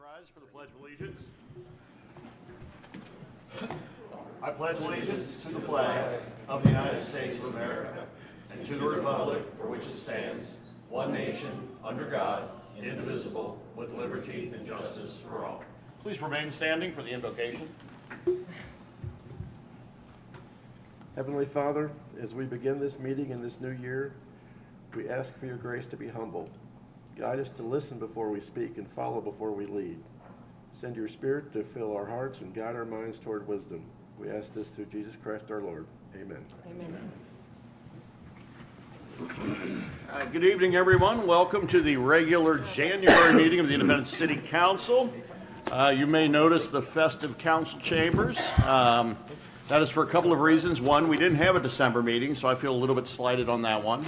rise for the Pledge of Allegiance. I pledge allegiance to the flag of the United States of America and to the republic for which it stands, one nation, under God, indivisible, with liberty and justice for all. Please remain standing for the invocation. Heavenly Father, as we begin this meeting in this new year, we ask for your grace to be humble. Guide us to listen before we speak and follow before we lead. Send your Spirit to fill our hearts and guide our minds toward wisdom. We ask this through Jesus Christ our Lord. Amen. Amen. Good evening, everyone. Welcome to the regular January meeting of the Independence City Council. You may notice the festive council chambers. That is for a couple of reasons. One, we didn't have a December meeting, so I feel a little bit slighted on that one.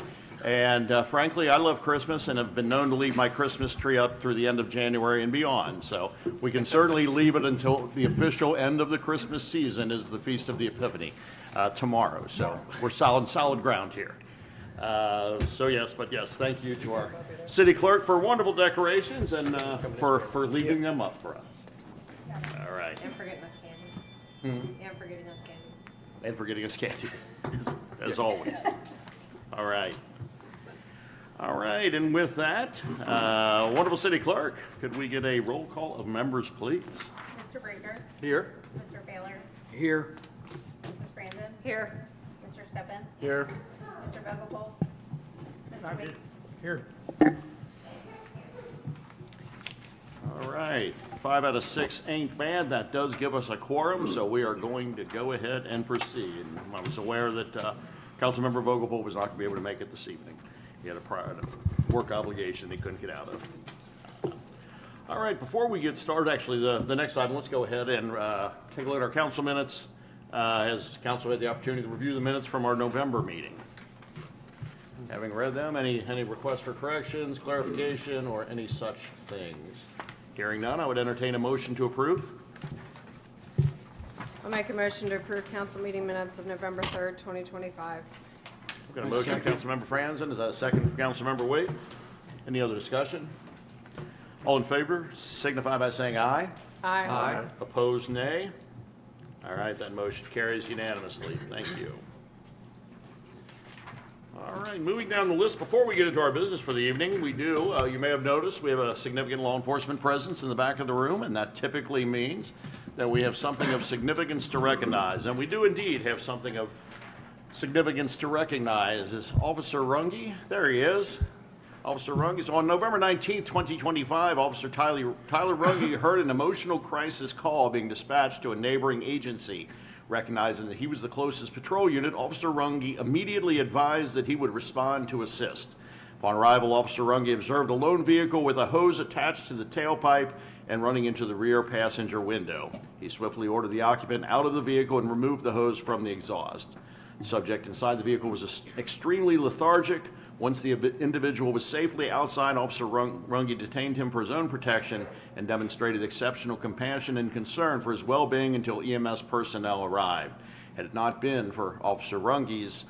And frankly, I love Christmas and have been known to leave my Christmas tree up through the end of January and beyond. So we can certainly leave it until the official end of the Christmas season is the Feast of the Epiphany tomorrow. So we're solid ground here. So yes, thank you to our city clerk for wonderful decorations and for leaving them up for us. All right. And forgetting us candy. And forgetting us candy. And for getting us candy, as always. All right. All right, and with that, wonderful city clerk, could we get a roll call of members, please? Mr. Brinker. Here. Mr. Baylor. Here. Mrs. Brandon. Here. Mr. Steppen. Here. Mr. Vogelpohl. Ms. Harvey. Here. All right, 5 out of 6 ain't bad. That does give us a quorum, so we are going to go ahead and proceed. I was aware that Councilmember Vogelpohl was not going to be able to make it this evening. He had a prior work obligation he couldn't get out of. All right, before we get started, actually, the next item, let's go ahead and take a look at our council minutes. As council had the opportunity to review the minutes from our November meeting. Having read them, any requests for corrections, clarification, or any such things? Hearing none, I would entertain a motion to approve. I'll make a motion to approve council meeting minutes of November 3rd, 2025. We've got a motion from Councilmember Franzen. Is that a second from Councilmember Waite? Any other discussion? All in favor, signify by saying aye. Aye. Opposed, nay. All right, that motion carries unanimously. Thank you. All right, moving down the list, before we get into our business for the evening, we do, you may have noticed, we have a significant law enforcement presence in the back of the room, and that typically means that we have something of significance to recognize. And we do indeed have something of significance to recognize. Is Officer Runge? There he is. Officer Runge. So on November 19th, 2025, Officer Tyler Runge heard an emotional crisis call being dispatched to a neighboring agency. Recognizing that he was the closest patrol unit, Officer Runge immediately advised that he would respond to assist. Upon arrival, Officer Runge observed a lone vehicle with a hose attached to the tailpipe and running into the rear passenger window. He swiftly ordered the occupant out of the vehicle and removed the hose from the exhaust. The subject inside the vehicle was extremely lethargic. Once the individual was safely outside, Officer Runge detained him for his own protection and demonstrated exceptional compassion and concern for his well-being until EMS personnel arrived. Had it not been for Officer Runge's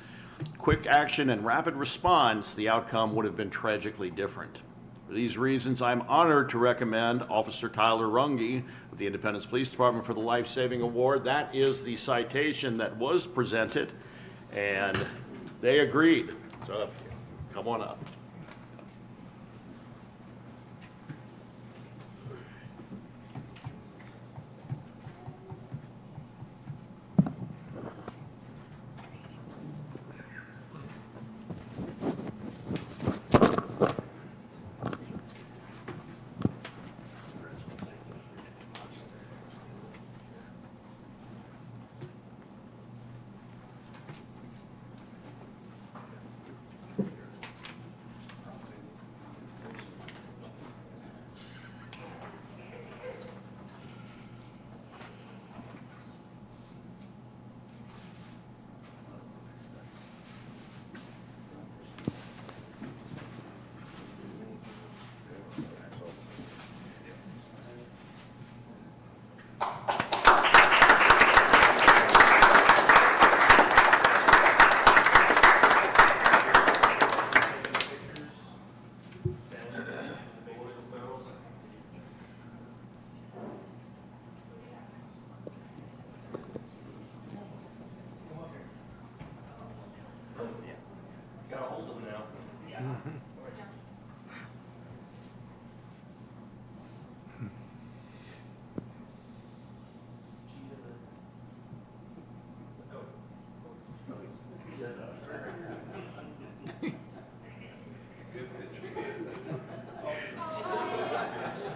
quick action and rapid response, the outcome would have been tragically different. For these reasons, I'm honored to recommend Officer Tyler Runge of the Independence Police Department for the Life Saving Award. That is the citation that was presented, and they agreed. So come on up.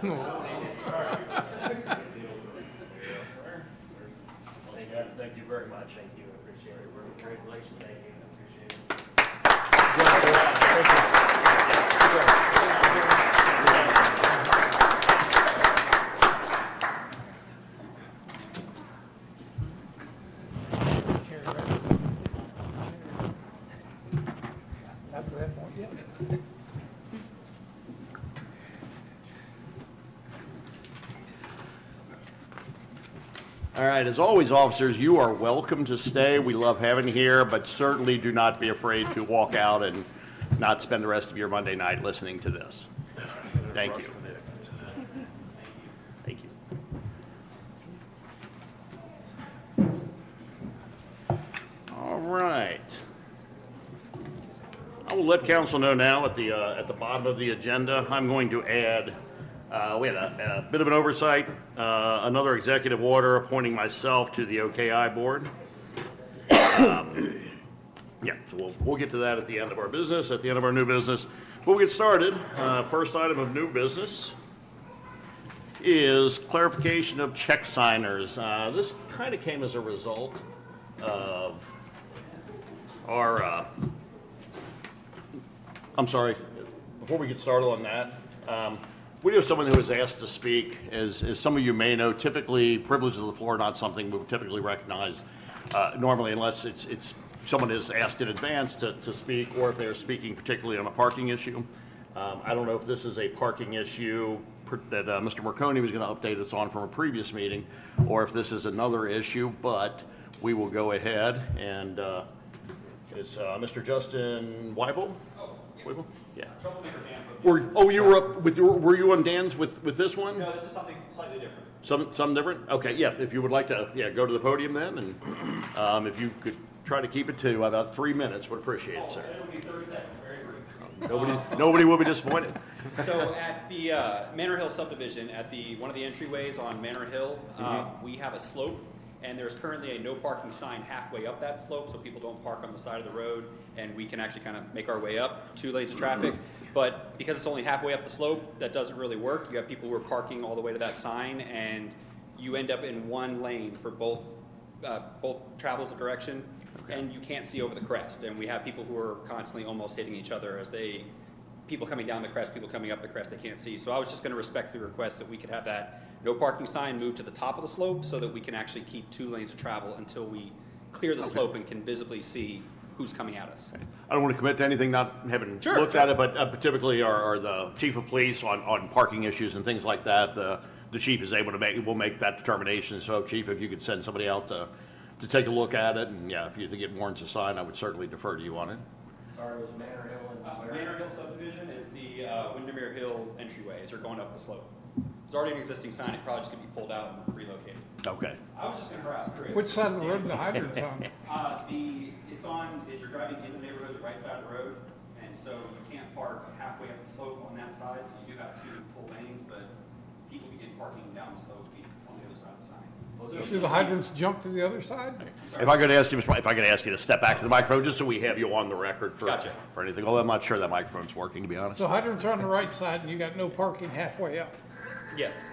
Thank you very much. Thank you. Appreciate it. Congratulations. Thank you. Appreciate it. All right, as always, officers, you are welcome to stay. We love having you here, but certainly do not be afraid to walk out and not spend the rest of your Monday night listening to this. Thank you. Thank you. All right. I will let council know now at the bottom of the agenda, I'm going to add, we had a bit of an oversight, another executive order appointing myself to the OKI board. Yeah, so we'll get to that at the end of our business, at the end of our new business. We'll get started. First item of new business is clarification of check signers. This kind of came as a result of our, I'm sorry, before we get started on that, we do have someone who has asked to speak. As some of you may know, typically privilege of the floor not something we would typically recognize normally unless it's someone is asked in advance to speak, or if they're speaking particularly on a parking issue. I don't know if this is a parking issue that Mr. Marconi was going to update us on from a previous meeting, or if this is another issue, but we will go ahead and it's Mr. Justin Weibel? Weibel? Yeah. You were up with were you on Dan's with this one? No, this is something slightly different. Some different? Okay, yeah, if you would like to, go to the podium then, and if you could try to keep it to about 3 minutes, would appreciate it, sir. It'll be 30 seconds, very brief. Nobody will be disappointed. So at the Manor Hill subdivision, at one of the entryways on Manor Hill, we have a slope, and there's currently a no parking sign halfway up that slope, so people don't park on the side of the road, and we can actually kind of make our way up 2 lanes of traffic. But because it's only halfway up the slope, that doesn't really work. You have people who are parking all the way to that sign, and you end up in 1 lane for both travels of direction, and you can't see over the crest. And we have people who are constantly almost hitting each other as people coming down the crest, people coming up the crest, they can't see. So I was just going to respectfully request that we could have that no parking sign moved to the top of the slope so that we can actually keep 2 lanes of travel until we clear the slope and can visibly see who's coming at us. I don't want to commit to anything, not having looked at it, but typically are the chief of police on parking issues and things like that. The chief is able to will make that determination. So, chief, if you could send somebody out to take a look at it, and yeah, if you think it warrants a sign, I would certainly defer to you on it. Sorry, it was Manor Hill and Manor Hill subdivision is the Windermere Hill entryway as they're going up the slope. There's already an existing sign, it probably just going to be pulled out and relocated. Okay. I was just going to harass Chris. Which side of the road the hydrant's on? It's on, as you're driving in the neighborhood, the right side of the road, and so you can't park halfway up the slope on that side, so you do have 2 full lanes, but people begin parking down the slope on the other side of the sign. Do the hydrants jump to the other side? If I could ask you to step back to the microphone, just so we have you on the record for anything. Although I'm not sure that microphone's working, to be honest. So hydrants are on the right side and you got no parking halfway up? Yes.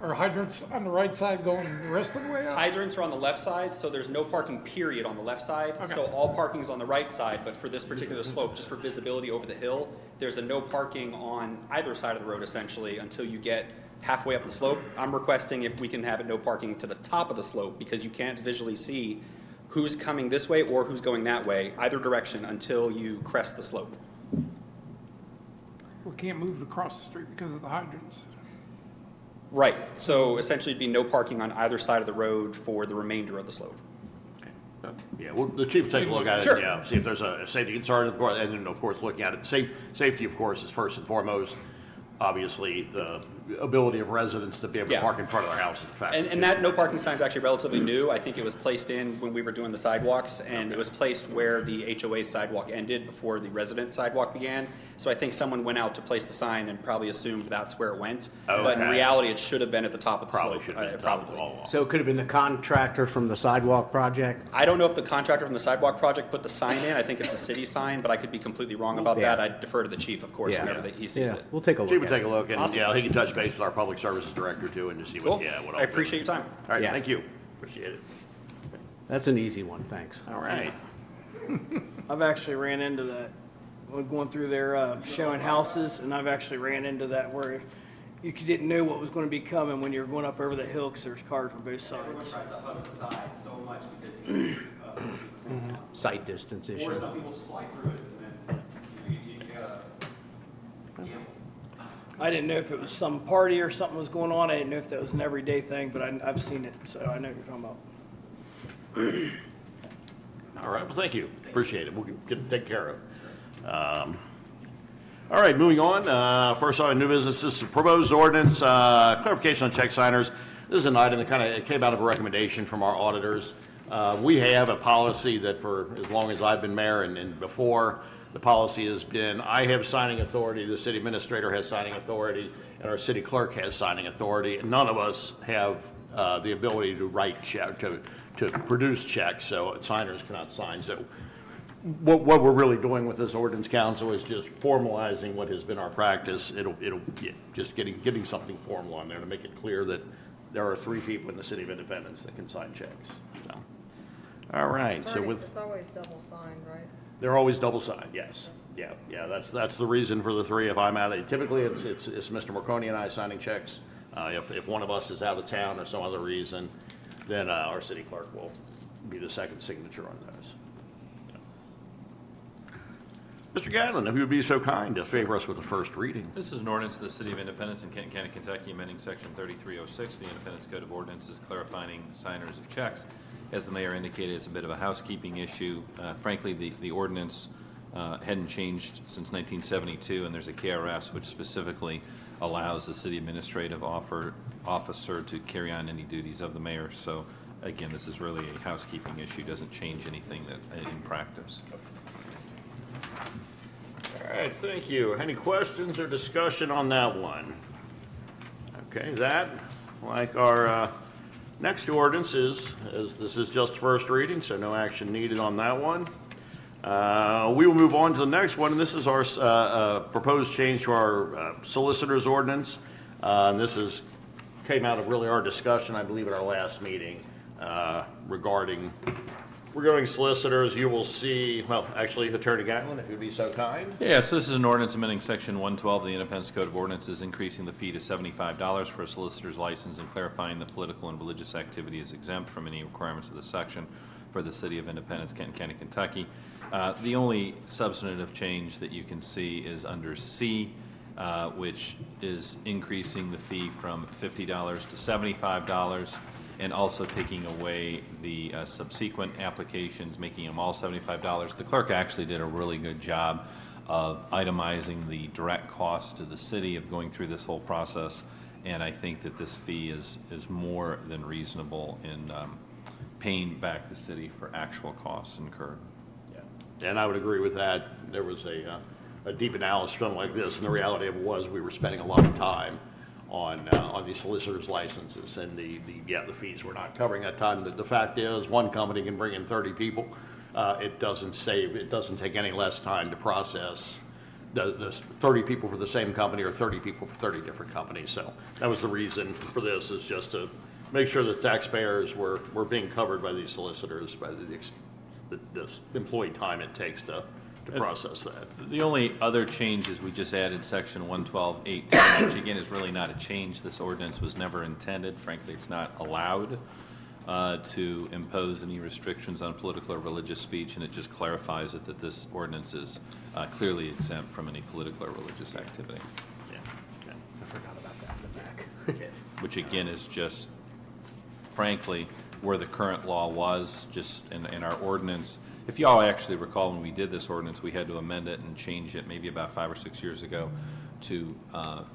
Are hydrants on the right side going the rest of the way up? Hydrants are on the left side, so there's no parking period on the left side. Okay. So all parking's on the right side, but for this particular slope, just for visibility over the hill, there's a no parking on either side of the road essentially until you get halfway up the slope. I'm requesting if we can have it no parking to the top of the slope because you can't visually see who's coming this way or who's going that way, either direction, until you crest the slope. We can't move across the street because of the hydrants. Right, so essentially it'd be no parking on either side of the road for the remainder of the slope. Yeah, well, the chief will take a look at it. Sure. Yeah, see if there's a safety concern, of course, and then of course looking at it. Safety, of course, is first and foremost. Obviously, the ability of residents to be able to park in front of their house is a fact. And that no parking sign is actually relatively new. I think it was placed in when we were doing the sidewalks, and it was placed where the HOA sidewalk ended before the resident sidewalk began. So I think someone went out to place the sign and probably assumed that's where it went. Okay. But in reality, it should have been at the top of the Probably slope. should have been probably. So it could have been the contractor from the sidewalk project? I don't know if the contractor from the sidewalk project put the sign in. I think it's a city sign, but I could be completely wrong about Yeah. that. I'd defer to the chief, of course, Yeah. whenever he sees Yeah, it. we'll take a Chief look take a look, and, yeah, he can touch base with our public services director too, and just see Cool. what, yeah, what I appreciate your time. All right, Yeah. thank you. Appreciate it. That's an easy one, thanks. All right. I've actually ran into that. We're going through there showing houses, and I've actually ran into that where you didn't know what was going to be coming when you were going up over the hill because there's cars on both sides. tries to hug the side so much because Sight distance issue. people just fly through it and then you gotta gamble. I didn't know if it was some party or something was going on. I didn't know if that was an everyday thing, but I've seen it, so I know what you're talking about. All right, well, thank you. Appreciate it. We'll get it taken care of. All right, moving on. First on new business, this is proposed ordinance, clarification on check signers. This is an item that kind of came out of a recommendation from our auditors. We have a policy that for as long as I've been mayor and before, the policy has been, I have signing authority, the city administrator has signing authority, and our city clerk has signing authority. And none of us have the ability to write check, to produce checks, so signers cannot sign. So what we're really doing with this ordinance, council, is just formalizing what has been our practice. It'll yeah, just getting something formal on there to make it clear that there are 3 people in the city of Independence that can sign checks. So, all right. So with It's always double signed, right? they're always double signed. Yes. Yeah. That's the reason for the 3. If I'm out, typically it's Mr. Marconi and I signing checks. If one of us is out of town or some other reason, then our city clerk will be the second signature on those. Mr. Gatlin, if you would be so kind to favor us with the first reading. This is an ordinance of the City of Independence in Kenton County, Kentucky, amending Section 3306 of the Independence Code of Ordinances, clarifying signers of checks. As the mayor indicated, it's a bit of a housekeeping issue. Frankly, the ordinance hadn't changed since 1972, and there's a KRS which specifically allows the city administrative officer to carry on any duties of the mayor. So, again, this is really a housekeeping issue, doesn't change anything in practice. All right, thank you. Any questions or discussion on that one? Okay, that, like our next ordinance as this is just first reading, so no action needed on that one. We will move on to the next one, and this is our proposed change to our solicitor's ordinance. And this came out of really our discussion, I believe, at our last meeting regarding solicitors. You will see, well, actually, Attorney Gatlin, if you'd be so kind. Yeah, so this is an ordinance amending Section 112 of the Independence Code of Ordinances, increasing the fee to $75 for a solicitor's license and clarifying that political and religious activity is exempt from any requirements of the section for the City of Independence, Kenton County, Kentucky. The only substantive change that you can see is under C, which is increasing the fee from $50 to $75, and also taking away the subsequent applications, making them all $75. The clerk actually did a really good job of itemizing the direct cost to the city of going through this whole process, and I think that this fee is more than reasonable in paying back the city for actual costs incurred. Yeah, and I would agree with that. There was a deep analysis done like this, and the reality of it was we were spending a lot of time on these solicitors' licenses, and the fees were not covering that time. The fact is, one company can bring in 30 people. It doesn't take any less time to process the 30 people for the same company or 30 people for 30 different companies. So that was the reason for this, is just to make sure that taxpayers were being covered by these solicitors, by the employee time it takes to process that. The only other change is we just added Section 112.8, which again is really not a change. This ordinance was never intended. Frankly, it's not allowed to impose any restrictions on political or religious speech, and it just clarifies it that this ordinance is clearly exempt from any political or religious activity. Yeah. Okay. I forgot about that in the back. Which again is just, frankly, where the current law was, just in our ordinance. If y'all actually recall, when we did this ordinance, we had to amend it and change it maybe about 5 or 6 years ago to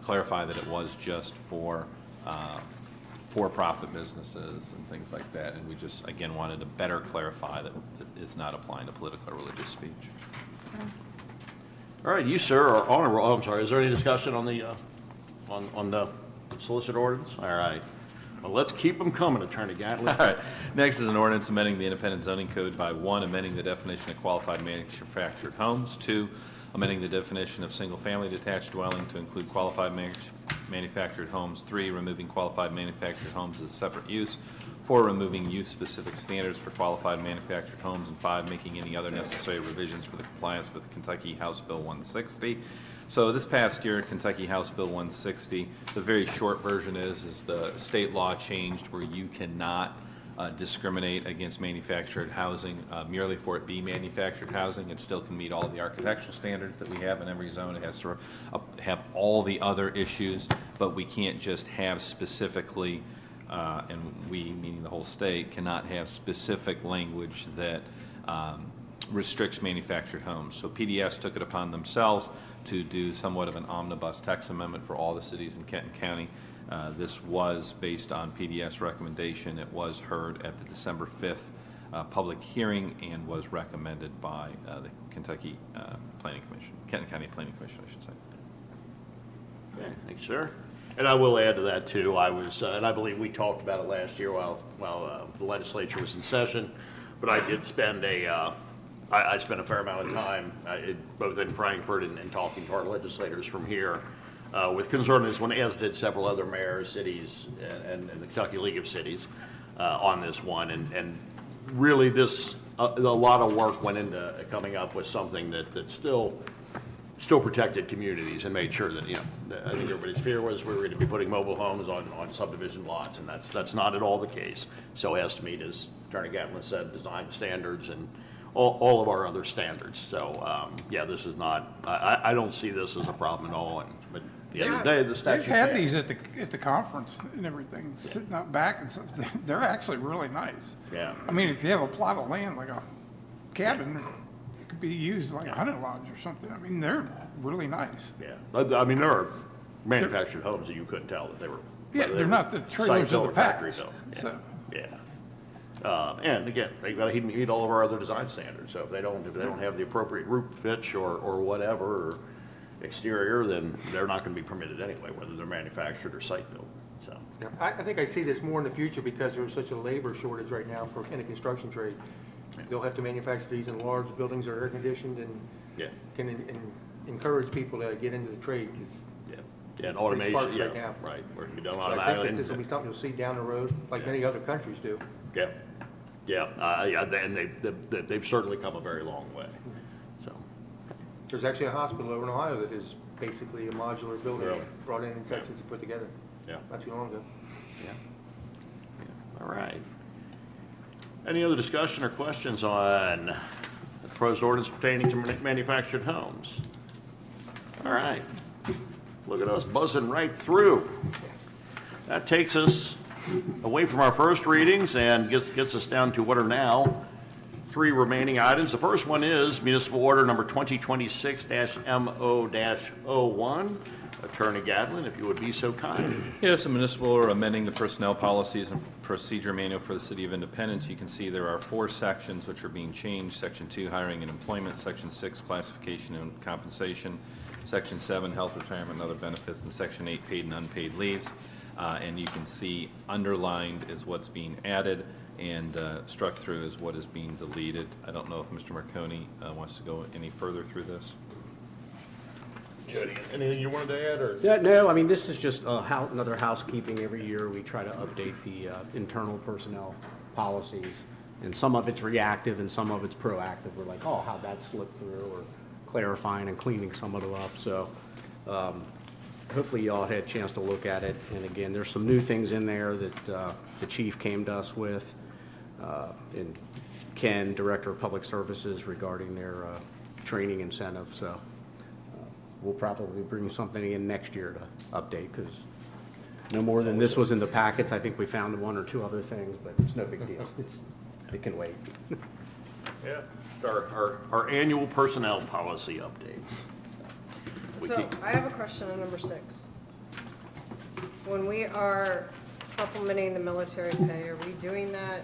clarify that it was just for for-profit businesses and things like that. And we just, again, wanted to better clarify that it's not applying to political or religious speech. All right, you, sir, are on a roll. Oh, I'm sorry. Is there any discussion on the on the solicitor ordinance? All right. Well, let's keep them coming, Attorney Gatlin. All right. Next is an ordinance amending the Independent Zoning Code by 1, amending the definition of qualified manufactured homes, 2, amending the definition of single-family detached dwelling to include qualified manufactured homes. 3, removing qualified manufactured homes as a separate use. 4, removing use-specific standards for qualified manufactured homes. And 5, making any other necessary revisions for the compliance with Kentucky House Bill 160. So this past year, Kentucky House Bill 160, the very short version is the state law changed where you cannot discriminate against manufactured housing merely for it be manufactured housing. It still can meet all the architectural standards that we have in every zone. It has to have all the other issues, but we can't just have specifically, and we, meaning the whole state, cannot have specific language that restricts manufactured homes. So PDS took it upon themselves to do somewhat of an omnibus text amendment for all the cities in Kenton County. This was based on PDS recommendation. It was heard at the December 5th public hearing and was recommended by the Kentucky Planning Commission, Kenton County Planning Commission, I should say. Okay, thank you, sir. And I will add to that too. I was, and I believe we talked about it last year while the legislature was in session, but I did spend I spent a fair amount of time both in Frankfurt and talking to our legislators from here with concern on this one, as did several other mayors, cities, and the Kentucky League of Cities on this one. And really this, a lot of work went into coming up with something that still protected communities and made sure that, you know, I think everybody's fear was we were going to be putting mobile homes on subdivision lots, and that's not at all the case. So it has to meet, as Attorney Gatlin said, design standards and all of our other standards. So, yeah, this is not, I don't see this as a problem at all. But at the end of the day, the statute. They've had passed. these at the conference and everything, sitting out back and stuff. They're actually really nice. Yeah. I mean, if you have a plot of land, like a cabin, it could be used like a hunting lodge or something. I mean, they're really nice. Yeah. I mean, there are manufactured homes that you couldn't tell that they were. Yeah, whether they they're were not the trailers site-built of or the past. factory-built. Yeah. So, Yeah. And again, they've got to meet all of our other design standards. So if they don't have the appropriate roof pitch or whatever, or exterior, then they're not going to be permitted anyway, whether they're manufactured or site-built. So, Yeah, I think I see this more in the future because there's such a labor shortage right now in the construction trade. They'll have to manufacture these in large buildings that are air-conditioned and yeah. can encourage people to get into the trade because Yeah. Yeah, and It's pretty automation, sparse yeah, right now. right, where it can be done I think automatically. that this will be something you'll see down the road, like many other countries do. Yeah, yeah, and they've certainly come a very long way, so. There's actually a hospital over in Ohio that is basically a modular building, Really? brought in sections and put together, Yeah. not too long ago. All right. Any other discussion or questions on the proposed ordinance pertaining to manufactured homes? All right. Look at us buzzing right through. That takes us away from our first readings and gets us down to what are now 3 remaining items. The first one is municipal order number 2026-MO-01. Attorney Gatlin, if you would be so kind. Yes, a municipal order amending the personnel policies and procedure manual for the City of Independence. You can see there are 4 sections which are being changed. Section 2, hiring and employment. Section 6, classification and compensation. Section 7, health, retirement, and other benefits. And Section 8, paid and unpaid leaves. And you can see underlined is what's being added, and struck through is what is being deleted. I don't know if Mr. Marconi wants to go any further through this. Jody, anything you wanted to add, or? Yeah, no, I mean, this is just another housekeeping. Every year, we try to update the internal personnel policies, and some of it's reactive and some of it's proactive. We're like, oh, how'd that slip through, or clarifying and cleaning some of it up. So hopefully you all had a chance to look at it. And again, there's some new things in there that the chief came to us with, and Ken, Director of Public Services, regarding their training incentive. So we'll probably bring something in next year to update, because no more than this was in the packets. I think we found 1 or 2 other things, but it's no big deal. It can wait. Yeah. Just our annual personnel policy updates. We So keep- I have a question on number 6. When we are supplementing the military pay, are we doing that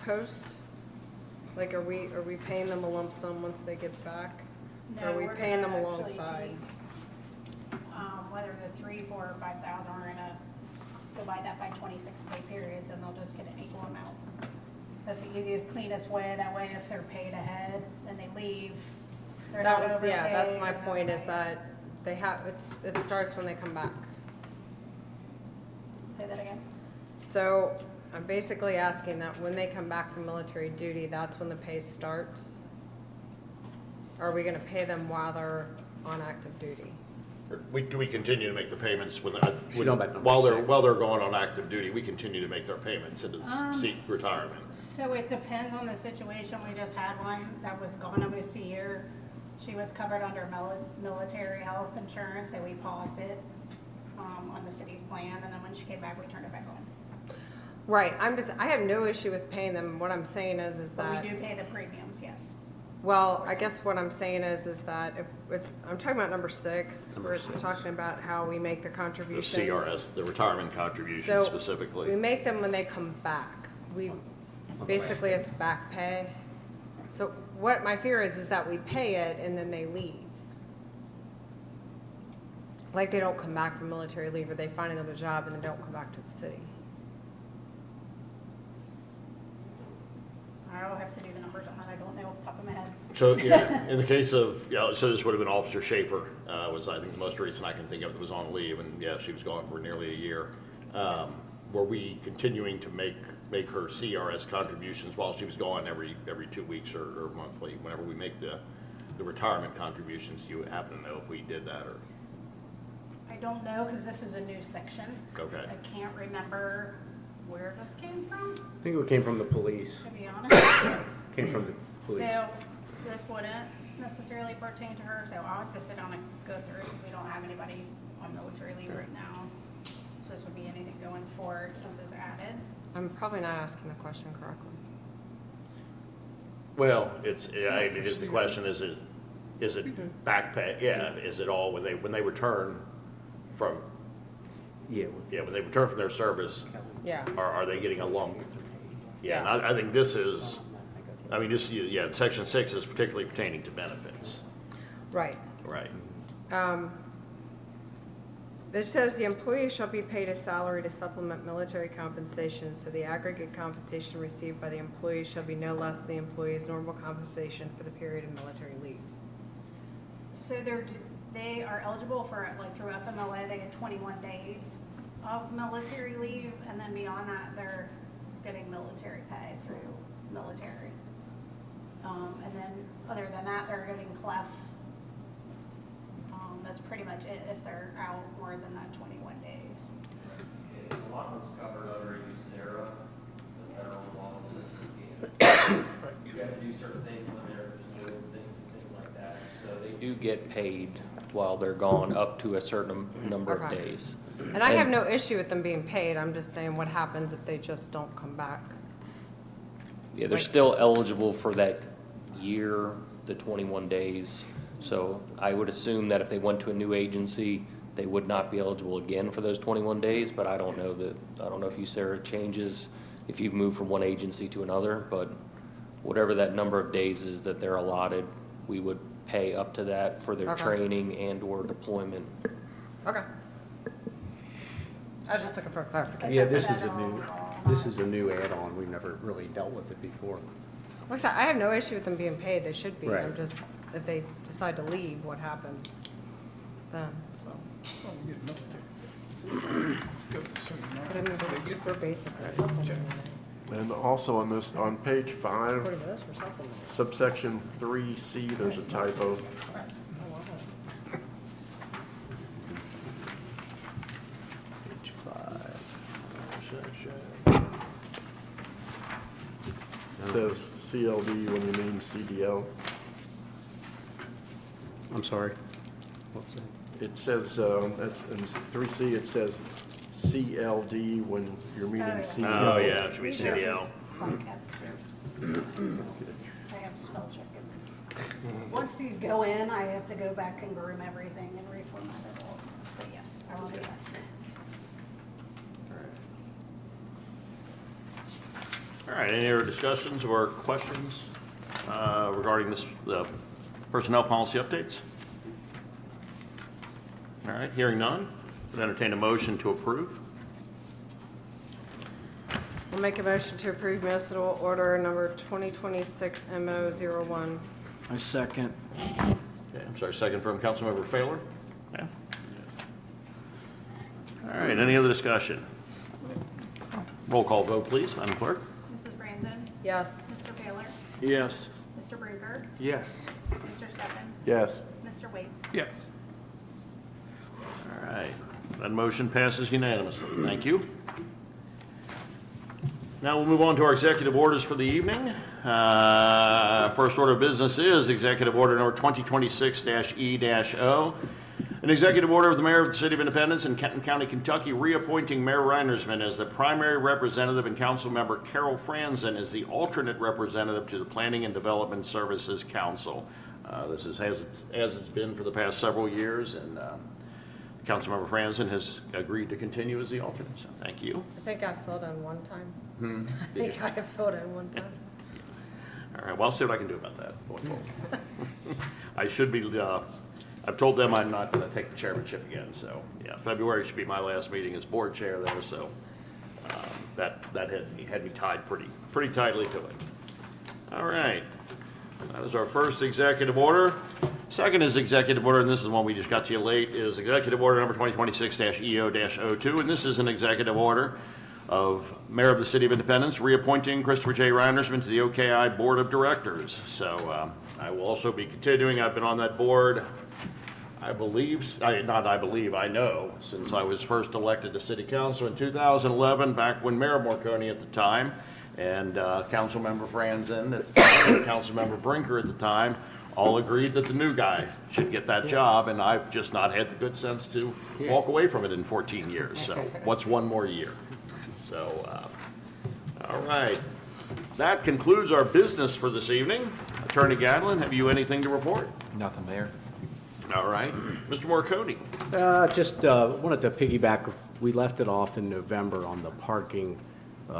post? Like, are we paying them a lump sum once they get back? Or are we we're paying them gonna actually alongside? take, whether the 3, 4, or 5,000, we're gonna divide that by 26 pay periods, and they'll just get an equal amount. That's the easiest, cleanest way. That way, if they're paid ahead and they leave, they're That not was, overpaid. yeah, that's my or point, is overpaid. that they have, it starts when they come back. Say that again? So I'm basically asking that when they come back from military duty, that's when the pay starts? Or are we gonna pay them while they're on active duty? Do we continue to make the payments when, Should know about number while six. they're going on active duty, we continue to make their payments into seek retirement? So it depends on the situation. We just had one that was gone almost a year. She was covered under military health insurance, so we paused it on the city's plan, and then when she came back, we turned it back on. Right, I have no issue with paying them. What I'm saying is But that, we do pay the premiums, yes. well, I guess what I'm saying is that if it's, I'm talking about number 6, Number where it's 6. talking about how we make the The contributions. CRS, the retirement contribution So, specifically. we make them when they come back. Basically, it's back pay. So what my fear is that we pay it and then they leave. Like they don't come back from military leave, or they find another job and they don't come back to the city. I'll have to do the numbers on that. I don't know off the top of my head. So, yeah, in the case of, so this would have been Officer Schaefer, was I think the most recent I can think of that was on leave, and yeah, she was gone for nearly a year. Were we continuing to make her CRS contributions while she was gone every 2 weeks or monthly? Whenever we make the retirement contributions, do you happen to know if we did that or? I don't know, because this is a new section. Okay. I can't remember where this came from, I think it came from the police. to be honest. Came from the police. So this wouldn't necessarily pertain to her, so I'll have to sit down and go through it, because we don't have anybody on military leave right now. So this would be anything going forward since it's added. I'm probably not asking the question correctly. Well, it's, I mean, is the question, is it back pay? Yeah, is it all when they return from, Yeah. when they return from their service, Yeah. are they getting a lump? Yeah, and Yeah. I think this is, I mean, this, yeah, section 6 is particularly pertaining to benefits. Right. Right. It says the employee shall be paid a salary to supplement military compensation, so the aggregate compensation received by the employee shall be no less than the employee's normal compensation for the period of military leave. So they are eligible for, like, through FMLA, they get 21 days of military leave, and then beyond that, they're getting military pay through military. And then, other than that, they're getting CLEF. That's pretty much it if they're out more than that 21 days. A lot of it's covered under USERRA, the federal law says you have to do certain things when they're doing things like that. So they do get paid while they're gone up to a certain number of Okay. days. And I have no issue with them being paid, I'm just saying what happens if they just don't come back? Yeah, they're still eligible for that year, the 21 days. So I would assume that if they went to a new agency, they would not be eligible again for those 21 days, but I don't know if USERRA changes if you've moved from one agency to another, but whatever that number of days is that they're allotted, we would pay up to that for their Okay. training and or deployment. Okay. I was just looking for clarification. Yeah, this is a new add-on. We've never really dealt with it before. Like I said, I have no issue with them being paid, they should be. I'm Right. just, if they decide to leave, what happens then, so. Well, we get military. Go to the seminar. But I mean, They it's get super basic. Right? And also on this, on page 5, According to this, we're supplementing. subsection 3C, there's a typo. Page 5. It says CLD when you mean CDL. I'm sorry. What was that? It says, in 3C, it says CLD when you're meaning Oh, yeah. CDL. Oh, yeah, it should be These are CDL. just fun cap strips. I have spell check it. Once these go in, I have to go back and groom everything and reformat it all. But yes, I will do that. All right, any other discussions or questions regarding this, the personnel policy updates? All right, hearing none, would entertain a motion to approve. I'll make a motion to approve municipal order number 2026 MO01. I second. Okay, I'm sorry, second from Councilmember Phelan? Yeah. All right, any other discussion? Roll call vote, please, Madam Clerk. Mrs. Franzen? Yes. Mr. Baylor? Yes. Mr. Brinker? Yes. Mr. Steffen? Yes. Mr. Wade? Yes. All right, that motion passes unanimously. Thank you. Now we'll move on to our executive orders for the evening. First order of business is Executive Order number 2026-E-O. An executive order of the Mayor of the City of Independence in Kenton County, Kentucky, reappointing Mayor Reinersman as the primary representative and council member Carol Franzen as the alternate representative to the Planning and Development Services Council. This is as it's been for the past several years, and Councilmember Franzen has agreed to continue as the alternate, so thank you. I think I filled in one time. I think I have filled in one time. All right, well, I'll see what I can do about that going forward. I should be, I've told them I'm not going to take the chairmanship again, so, yeah, February should be my last meeting as board chair there, so that had me tied pretty tightly to it. All right, that is our first executive order. Second is executive order, and this is one we just got to you late, is executive order number 2026-EO-02, and this is an executive order of Mayor of the City of Independence reappointing Christopher J. Reinersman to the OKI Board of Directors. So I will also be continuing. I've been on that board, I know, since I was first elected to City Council in 2011, back when Mayor Morcone at the time, and Councilmember Franzen, and Councilmember Brinker at the time, all agreed that the new guy should get that job, and I've just not had the good sense to walk away from it in 14 years. So what's one more year? So, all right. That concludes our business for this evening. Attorney Gadlin, have you anything to report? Nothing, Mayor. All right. Mr. Morcone. Just wanted to piggyback, we left it off in November on the parking,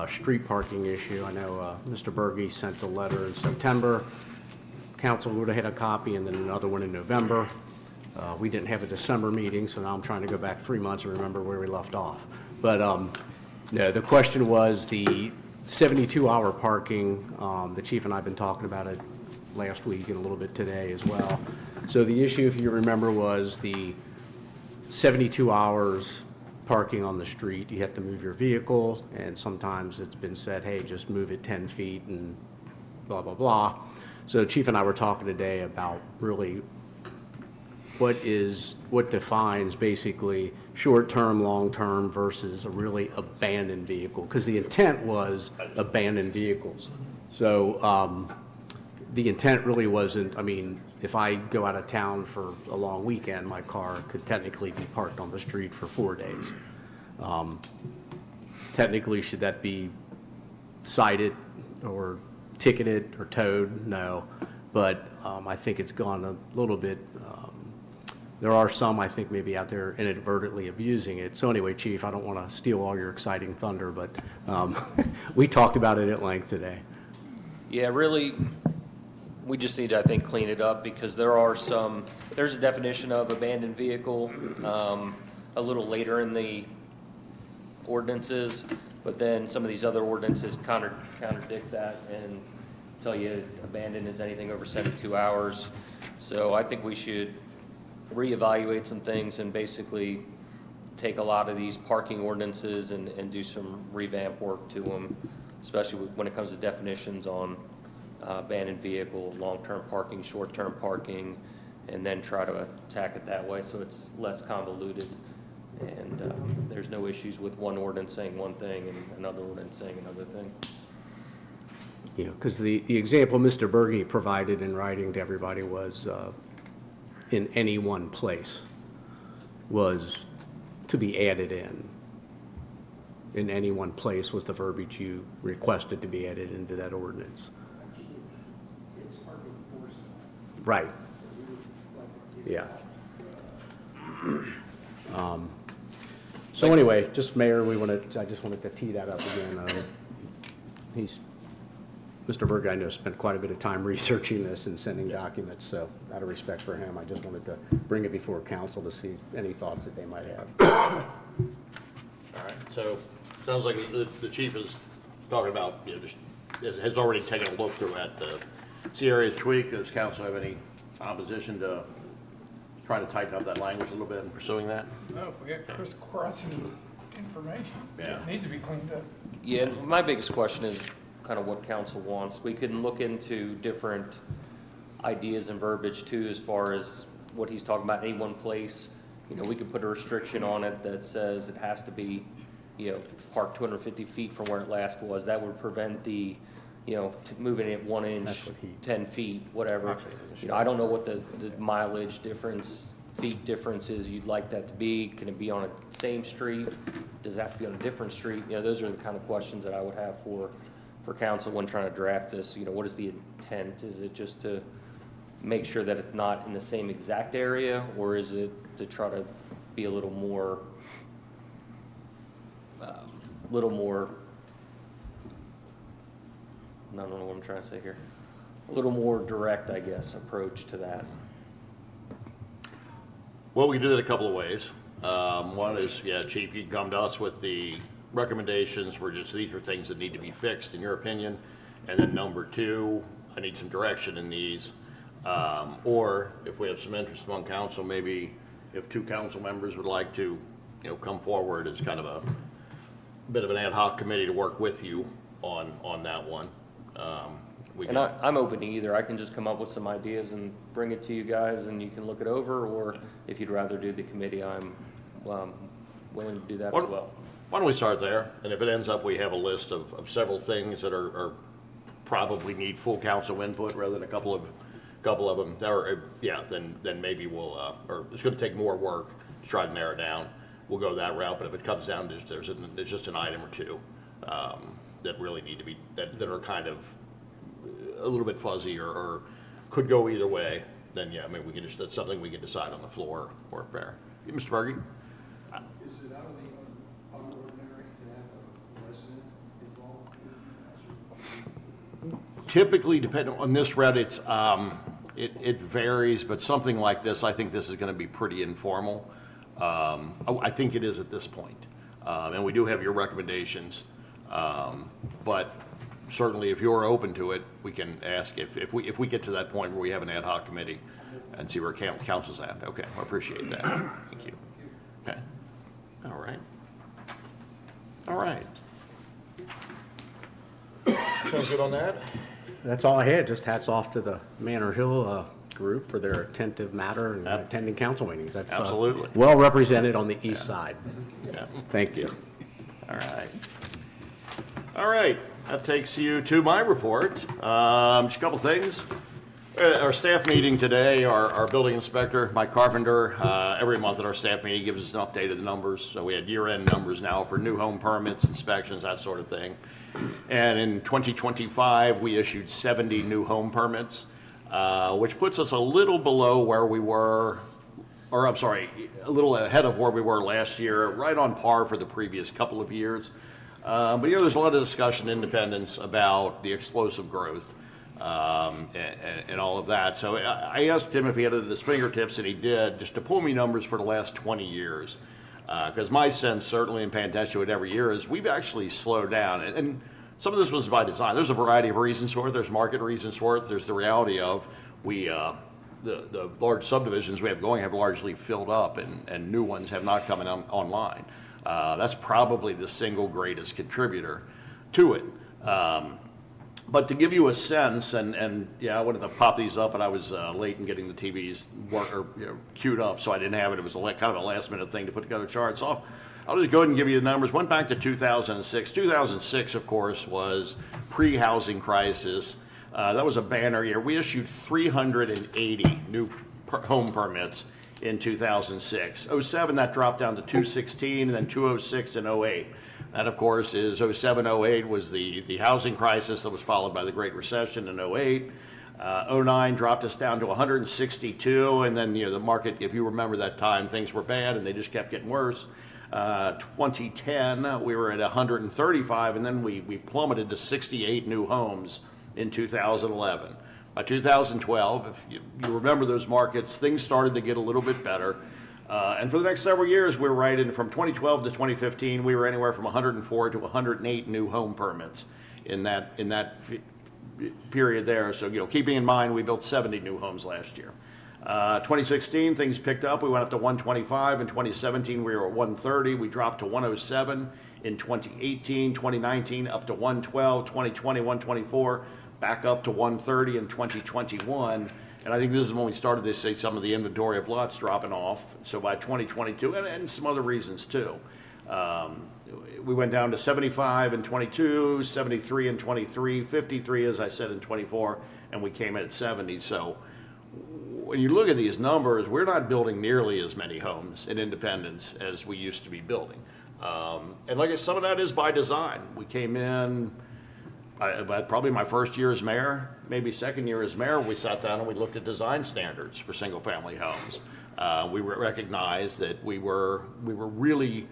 street parking issue. I know Mr. Berge sent a letter in September. Council would have had a copy and then another one in November. We didn't have a December meeting, so now I'm trying to go back 3 months and remember where we left off. But no, the question was the 72-hour parking. The chief and I have been talking about it last week and a little bit today as well. So the issue, if you remember, was the 72 hours parking on the street. You have to move your vehicle, and sometimes it's been said, hey, just move it 10 feet and blah, blah, blah. So Chief and I were talking today about really what defines basically short-term, long-term versus a really abandoned vehicle, because the intent was abandoned vehicles. So the intent really wasn't, I mean, if I go out of town for a long weekend, my car could technically be parked on the street for 4 days. Technically, should that be cited or ticketed or towed? No, but I think it's gone a little bit. There are some, I think, maybe out there inadvertently abusing it. So anyway, Chief, I don't want to steal all your exciting thunder, but we talked about it at length today. Yeah, really, we just need to, I think, clean it up because there's a definition of abandoned vehicle a little later in the ordinances, but then some of these other ordinances contradict that and tell you abandoned is anything over 72 hours. So I think we should reevaluate some things and basically take a lot of these parking ordinances and do some revamp work to them, especially when it comes to definitions on abandoned vehicle, long-term parking, short-term parking, and then try to attack it that way so it's less convoluted and there's no issues with one ordinance saying one thing and another ordinance saying another thing. You know, because the example Mr. Berge provided in writing to everybody was in any one place was to be added in. In any one place was the verbiage you requested to be added into that ordinance. Right. Yeah. So anyway, just Mayor, I just wanted to tee that up again. Mr. Berge, I know, spent quite a bit of time researching this and sending documents, so out of respect for him, I just wanted to bring it before council to see any thoughts that they might have. All right, so sounds like the chief is talking about, just, has already taken a look through at the, see areas tweak. Does council have any opposition to trying to tighten up that language a little bit and pursuing that? No, we got crisscrossing information. Yeah. It needs to be cleaned up. Yeah, my biggest question is kind of what council wants. We can look into different ideas and verbiage too, as far as what he's talking about in any one place. You know, we could put a restriction on it that says it has to be, parked 250 feet from where it last was. That would prevent the, moving it 1 inch, That's what he- 10 feet, whatever. I don't know what the mileage difference, feet difference is you'd like that to be. Can it be on a same street? Does it have to be on a different street? Those are the kind of questions that I would have for council when trying to draft this. What is the intent? Is it just to make sure that it's not in the same exact area, or is it to try to be a little more, I don't know what I'm trying to say here, a little more direct, I guess, approach to that? Well, we can do that a couple of ways. One is, Chief, you can come to us with the recommendations for just these are things that need to be fixed in your opinion. And then number two, I need some direction in these. Or if we have some interest among council, maybe if 2 council members would like to, come forward as kind of a bit of an ad hoc committee to work with you on that one. And I'm open to either. I can just come up with some ideas and bring it to you guys and you can look it over, or if you'd rather do the committee, I'm willing to do that as well. Why don't we start there? And if it ends up we have a list of several things that are probably need full council input rather than a couple of them, then maybe we'll, or it's going to take more work to try to narrow down. We'll go that route, but if it comes down to there's just an item or two that really need to be, that are kind of a little bit fuzzy or could go either way, then we can that's something we can decide on the floor or there. Mr. Berge? Is it out of the ordinary to have a resident involved? Typically, depending on this route, it's it varies, but something like this, I think this is going to be pretty informal. I think it is at this point, and we do have your recommendations, but certainly if you're open to it, we can ask if we get to that point where we have an ad hoc committee and see where council's at. Okay, I appreciate that. Thank you. Okay. All right. All right. Sounds good on that? That's all I had. Just hats off to the Manor Hill group for their attentive matter and attending council meetings. That's Absolutely. Well represented on the east side. Yeah. Thank you. All right. All right. That takes you to my report. Just a couple things. Our staff meeting today, our building inspector, Mike Carpenter, every month at our staff meeting gives us an update of the numbers. So we had year-end numbers now for new home permits, inspections, that sort of thing. And in 2025, we issued 70 new home permits, which puts us a little below where we were, or I'm sorry, a little ahead of where we were last year, right on par for the previous couple of years. But there's a lot of discussion in Independence about the explosive growth and all of that. So I asked him if he had it at his fingertips, and he did, just to pull me numbers for the last 20 years. Because my sense, certainly in paying attention to it every year, is we've actually slowed down. And some of this was by design. There's a variety of reasons for it. There's market reasons for it. There's the reality of the large subdivisions we have going have largely filled up, and new ones have not come online. That's probably the single greatest contributor to it. But to give you a sense, and I wanted to pop these up, and I was late in getting the TVs queued up, so I didn't have it. It was kind of a last minute thing to put together charts. So I'll just go ahead and give you the numbers. Went back to 2006. 2006, of course, was pre-housing crisis. That was a banner year. We issued 380 new home permits in 2006. 07, that dropped down to 216, and then 206 and 08. That, of course, is 07, 08 was the housing crisis that was followed by the Great Recession in 08. 09 dropped us down to 162, and then the market, if you remember that time, things were bad and they just kept getting worse. 2010, we were at 135, and then we plummeted to 68 new homes in 2011. By 2012, if you remember those markets, things started to get a little bit better. And for the next several years, we were right in, from 2012 to 2015, we were anywhere from 104 to 108 new home permits in that period there. So, keeping in mind, we built 70 new homes last year. 2016, things picked up. We went up to 125. In 2017, we were at 130. We dropped to 107. In 2018, 2019, up to 112. 2020, 124. Back up to 130 in 2021. And I think this is when we started to see some of the inventory of lots dropping off. So by 2022, and some other reasons too, we went down to 75 in 22, 73 in 23, 53, as I said, in 24, and we came in at 70. So when you look at these numbers, we're not building nearly as many homes in Independence as we used to be building. And like I said, some of that is by design. We came in, probably my first year as mayor, maybe second year as mayor, we sat down and we looked at design standards for single-family homes. We recognized that we were really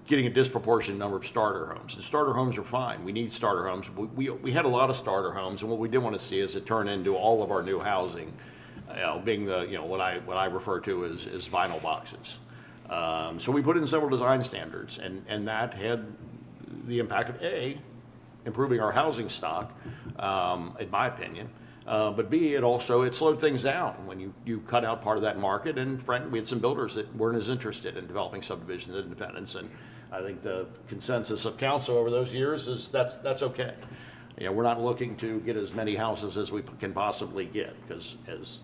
getting a disproportionate number of starter homes. And starter homes are fine. We need starter homes. We had a lot of starter homes, and what we didn't want to see is it turn into all of our new housing, being what I refer to as vinyl boxes. So we put in several design standards, and that had the impact of improving our housing stock, in my opinion. But B, it slowed things down when you cut out part of that market. And frankly, we had some builders that weren't as interested in developing subdivisions in Independence. And I think the consensus of council over those years is that's okay. We're not looking to get as many houses as we can possibly get, because as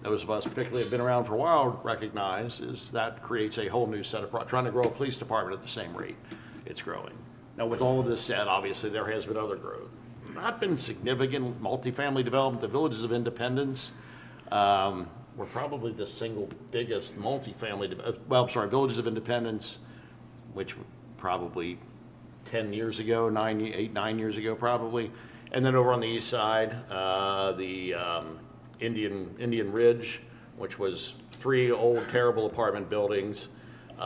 those of us particularly have been around for a while recognize, is that creates a whole new set of trying to grow a police department at the same rate it's growing. Now, with all of this said, obviously there has been other growth. Not been significant multifamily development. The Villages of Independence were probably the single biggest multifamily, Villages of Independence, which probably 10 years ago, 9 years ago probably. And then over on the east side, the Indian Ridge, which was 3 old terrible apartment buildings, and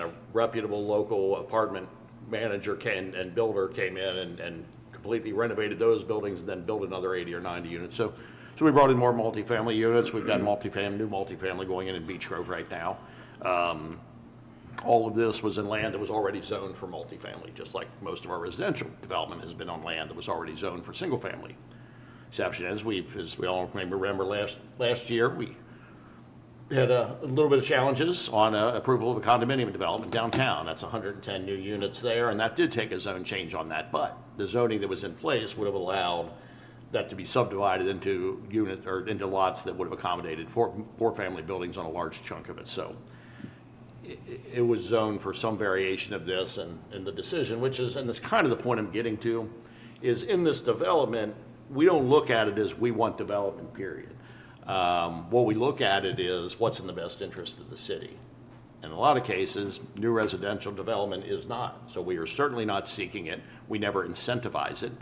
a reputable local apartment manager and builder came in and completely renovated those buildings and then built another 80 or 90 units. So we brought in more multifamily units. We've got new multifamily going in Beech Grove right now. All of this was in land that was already zoned for multifamily, just like most of our residential development has been on land that was already zoned for single family. Exception is, as we all maybe remember, last year we had a little bit of challenges on approval of a condominium development downtown. That's 110 new units there, and that did take a zone change on that. But the zoning that was in place would have allowed that to be subdivided into into lots that would have accommodated four family buildings on a large chunk of it. So it was zoned for some variation of this, and the decision, and that's kind of the point I'm getting to, is in this development, we don't look at it as we want development, period. What we look at it is what's in the best interest of the city. In a lot of cases, new residential development is not. So we are certainly not seeking it. We never incentivize it.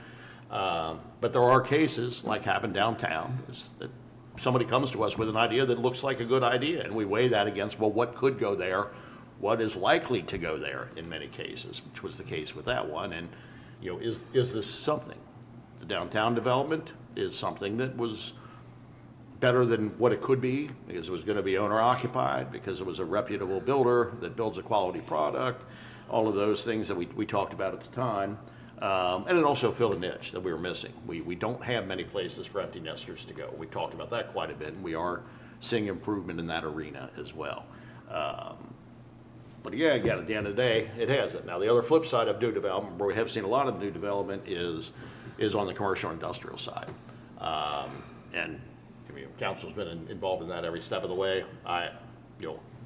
But there are cases, like happened downtown, that somebody comes to us with an idea that looks like a good idea, and we weigh that against, well, what could go there? What is likely to go there in many cases, which was the case with that one. And, is this something? The downtown development is something that was better than what it could be, because it was going to be owner occupied, because it was a reputable builder that builds a quality product, all of those things that we talked about at the time. And it also filled a niche that we were missing. We don't have many places for empty nesters to go. We talked about that quite a bit, and we are seeing improvement in that arena as well. But again, at the end of the day, it hasn't. Now, the other flip side of new development, where we have seen a lot of new development, is on the commercial and industrial side. And council's been involved in that every step of the way. I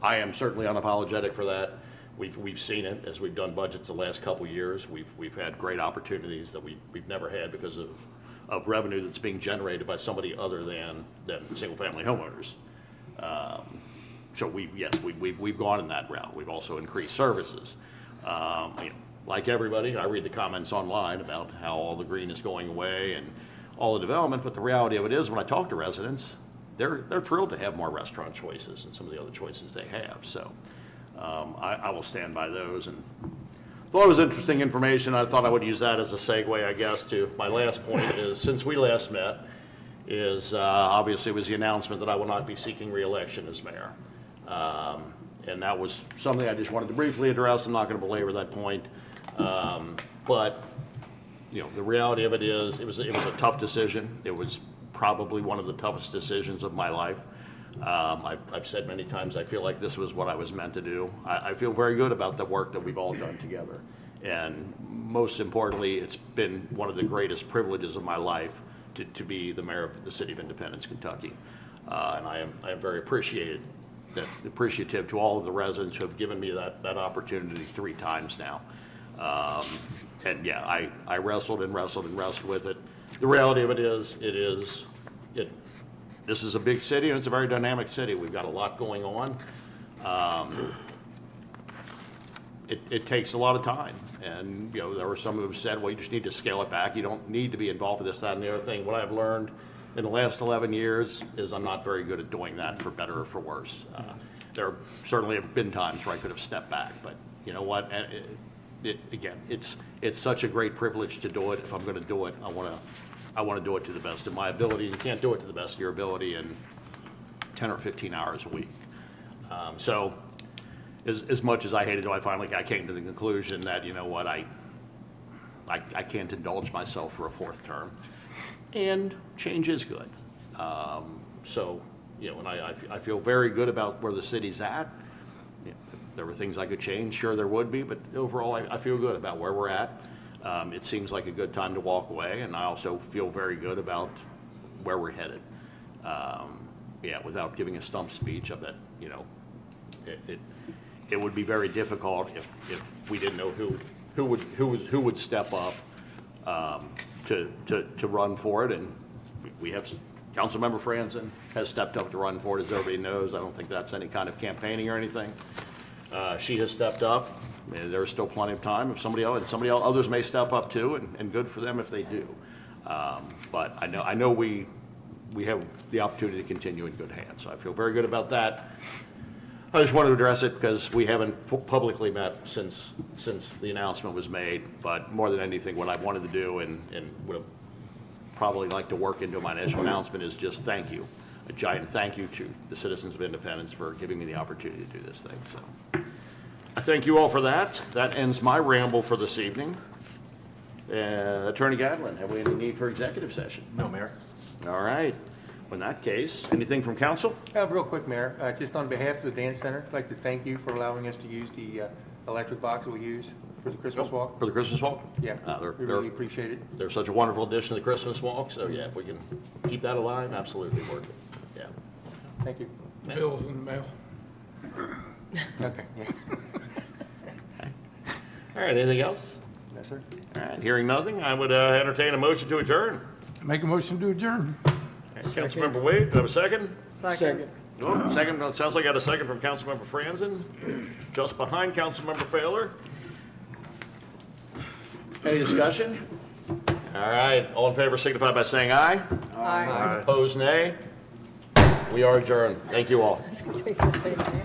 am certainly unapologetic for that. We've seen it as we've done budgets the last couple of years. We've had great opportunities that we've never had because of revenue that's being generated by somebody other than single-family homeowners. So we've gone in that route. We've also increased services. Like everybody, I read the comments online about how all the green is going away and all the development, but the reality of it is, when I talk to residents, they're thrilled to have more restaurant choices and some of the other choices they have. So I will stand by those. And thought it was interesting information. I thought I would use that as a segue, I guess, to my last point is, since we last met, obviously it was the announcement that I will not be seeking re-election as mayor. And that was something I just wanted to briefly address. I'm not going to belabor that point. But, you know, the reality of it is, it was a tough decision. It was probably one of the toughest decisions of my life. I've said many times, I feel like this was what I was meant to do. I feel very good about the work that we've all done together. And most importantly, it's been one of the greatest privileges of my life to be the mayor of the city of Independence, Kentucky. And I am very appreciative to all of the residents who have given me that opportunity 3 times now. And yeah, I wrestled and wrestled and wrestled with it. The reality of it is, this is a big city, and it's a very dynamic city. We've got a lot going on. It takes a lot of time. And, you know, there were some who said, well, you just need to scale it back. You don't need to be involved with this, that, and the other thing. What I've learned in the last 11 years is I'm not very good at doing that, for better or for worse. There certainly have been times where I could have stepped back, but you know what? Again, it's such a great privilege to do it. If I'm going to do it, I want to do it to the best of my ability. You can't do it to the best of your ability in 10 or 15 hours a week. So as much as I hated it, I came to the conclusion that, you know what, I can't indulge myself for a 4th term, and change is good. So, you know, and I feel very good about where the city's at. You know, if there were things I could change, sure there would be, but overall I feel good about where we're at. It seems like a good time to walk away, and I also feel very good about where we're headed. Yeah, without giving a stump speech, I bet, you know, it would be very difficult if we didn't know who would step up to run for it. And we have Councilmember Franzen has stepped up to run for it, as everybody knows. I don't think that's any kind of campaigning or anything. She has stepped up. There's still plenty of time. If others may step up too, and good for them if they do. But I know we have the opportunity to continue in good hands. So I feel very good about that. I just wanted to address it because we haven't publicly met since the announcement was made. But more than anything, what I wanted to do and would have probably liked to work into my initial announcement is just thank you. A giant thank you to the citizens of Independence for giving me the opportunity to do this thing. So I thank you all for that. That ends my ramble for this evening. Attorney Gadlin, have we any need for executive session? No, Mayor. All right. In that case, anything from council? Real quick, Mayor, just on behalf of the dance center, I'd like to thank you for allowing us to use the electric box that we use for the Christmas walk. For the Christmas walk? Yeah, we really appreciate it. They're such a wonderful addition to the Christmas walk, so yeah, if we can keep that alive, absolutely worth it. Yeah. Thank you. Bills in the mail. Okay, yeah. All right, anything else? No, sir. All right, hearing nothing, I would entertain a motion to adjourn. Make a motion to adjourn. Councilmember Wade, do I have a second? Second. Oh, second, well, it sounds like I got a second from Councilmember Franzen, just behind Councilmember Faylor. Any discussion? All right, all in favor signify by saying aye. Aye. Opposed, nay. We are adjourned. Thank you all. I was gonna say, you can say that.